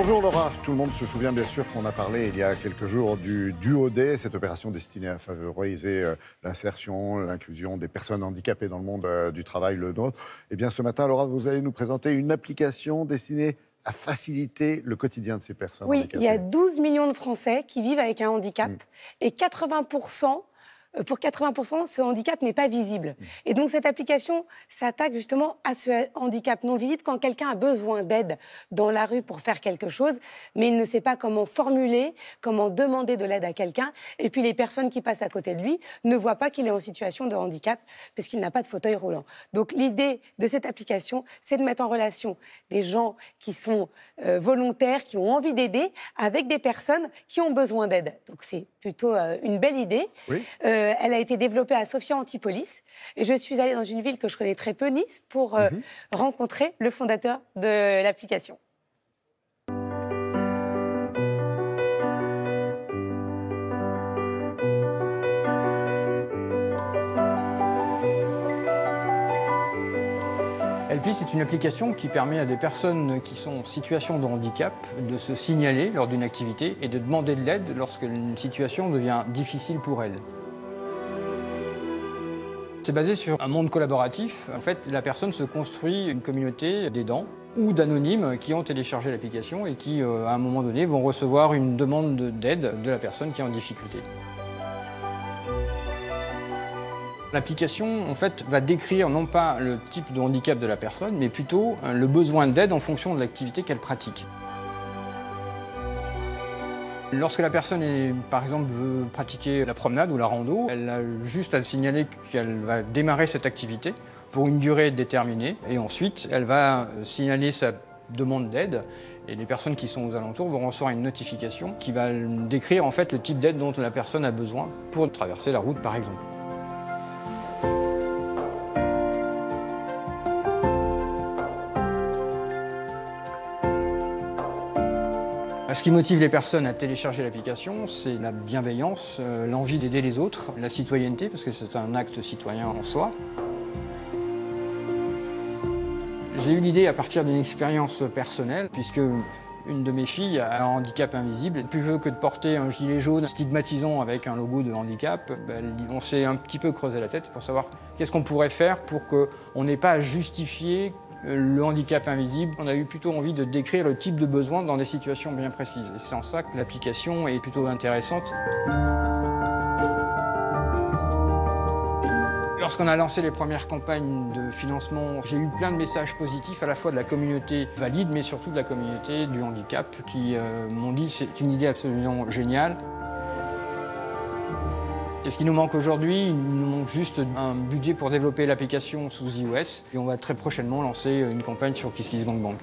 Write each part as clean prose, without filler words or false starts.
Bonjour Laura, tout le monde se souvient bien sûr qu'on a parlé il y a quelques jours du Duodé, cette opération destinée à favoriser l'insertion, l'inclusion des personnes handicapées dans le monde du travail, le nôtre. Et bien ce matin, Laura, vous allez nous présenter une application destinée à faciliter le quotidien de ces personnes handicapées. Oui, il y a 12 millions de Français qui vivent avec un handicap et 80%. Pour 80%, ce handicap n'est pas visible. Et donc, cette application s'attaque justement à ce handicap non visible quand quelqu'un a besoin d'aide dans la rue pour faire quelque chose, mais il ne sait pas comment formuler, comment demander de l'aide à quelqu'un. Et puis, les personnes qui passent à côté de lui ne voient pas qu'il est en situation de handicap parce qu'il n'a pas de fauteuil roulant. Donc, l'idée de cette application, c'est de mettre en relation des gens qui sont volontaires, qui ont envie d'aider, avec des personnes qui ont besoin d'aide. Donc, c'est plutôt une belle idée. Oui. Elle a été développée à Sofia Antipolis. Et je suis allée dans une ville que je connais très peu, Nice, pour rencontrer le fondateur de l'application. Helply, c'est une application qui permet à des personnes qui sont en situation de handicap de se signaler lors d'une activité et de demander de l'aide lorsqu'une situation devient difficile pour elles. C'est basé sur un monde collaboratif. En fait, la personne se construit une communauté d'aidants ou d'anonymes qui ont téléchargé l'application et qui, à un moment donné, vont recevoir une demande d'aide de la personne qui est en difficulté. L'application, en fait, va décrire non pas le type de handicap de la personne, mais plutôt le besoin d'aide en fonction de l'activité qu'elle pratique. Lorsque la personne, par exemple, veut pratiquer la promenade ou la rando, elle a juste à signaler qu'elle va démarrer cette activité pour une durée déterminée. Et ensuite, elle va signaler sa demande d'aide. Et les personnes qui sont aux alentours vont recevoir une notification qui va décrire en fait le type d'aide dont la personne a besoin pour traverser la route, par exemple. Ce qui motive les personnes à télécharger l'application, c'est la bienveillance, l'envie d'aider les autres, la citoyenneté, parce que c'est un acte citoyen en soi. J'ai eu l'idée à partir d'une expérience personnelle, puisque une de mes filles a un handicap invisible. Plutôt que de porter un gilet jaune stigmatisant avec un logo de handicap, on s'est un petit peu creusé la tête pour savoir qu'est-ce qu'on pourrait faire pour qu'on n'ait pas à justifier le handicap invisible. On a eu plutôt envie de décrire le type de besoin dans des situations bien précises. Et c'est en ça que l'application est plutôt intéressante. Lorsqu'on a lancé les premières campagnes de financement, j'ai eu plein de messages positifs, à la fois de la communauté valide, mais surtout de la communauté du handicap, qui m'ont dit c'est une idée absolument géniale. C'est ce qui nous manque aujourd'hui, il nous manque juste un budget pour développer l'application sous iOS. Et on va très prochainement lancer une campagne sur KissKissBankBank.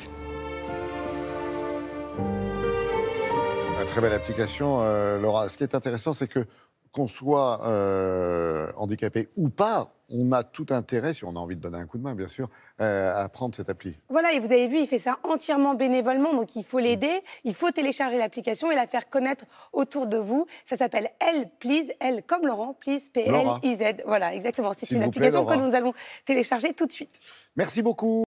Une très belle application, Laura. Ce qui est intéressant, c'est que qu'on soit handicapé ou pas, on a tout intérêt, si on a envie de donner un coup de main, bien sûr, à prendre cette appli. Voilà, et vous avez vu, il fait ça entièrement bénévolement, donc il faut l'aider, il faut télécharger l'application et la faire connaître autour de vous. Ça s'appelle Helply, L comme Laurent, Please, P-L-I-Z. Voilà, exactement. C'est une application que nous allons télécharger tout de suite. Merci beaucoup.